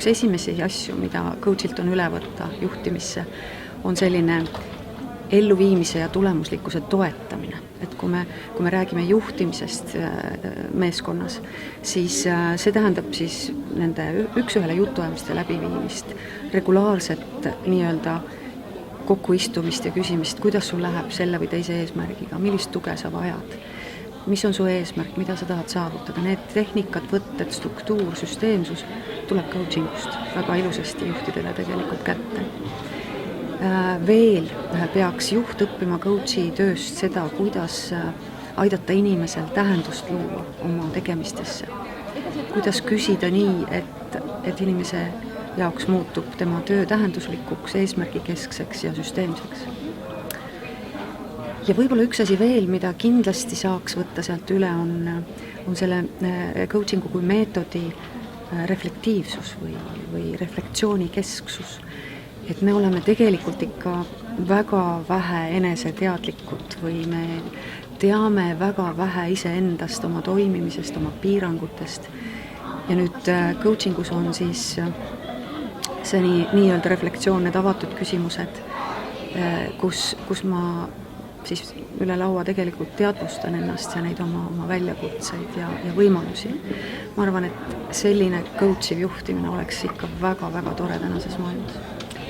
üks esimesi asju, mida coachilt on üle võtta juhtimisse, on selline elluviimise ja tulemuslikkuse toetamine. Et kui me räägime juhtimisest meeskonnas, siis see tähendab siis nende üks-ühele jutuajamiste läbiviimist, regulaarset nii-öelda kokkuistumist ja küsimist, kuidas sul läheb selle või teise eesmärgiga, millist tuge sa vajad, mis on su eesmärk, mida sa tahad saavutada. Need tehnikad, võtted, struktuur, süsteemsus tuleb coachingust väga ilusasti juhtidele tegelikult kätte. Veel peaks juht õppima coachi tööst seda, kuidas aidata inimesel tähendust luua oma tegemistesse. Kuidas küsida nii, et inimese jaoks muutub tema töö tähenduslikuks, eesmärgikeskseks ja süsteemseks. Ja võib-olla üks asi veel, mida kindlasti saaks võtta sealt üle, on selle coachingu kui meetodi reflektiivsus või reflektsiooni kesksus. Et me oleme tegelikult ikka väga vähe eneseteadlikud või me teame väga vähe iseendast, oma toimimisest, oma piirangutest. Ja nüüd coachingus on siis see nii-öelda reflektsioon, need avatud küsimused, kus ma siis üle laua tegelikult teadvustan ennast ja neid oma väljakutseid ja võimalusi. Ma arvan, et selline coachiv juhtimine oleks ikka väga-väga tore tänases maailmas.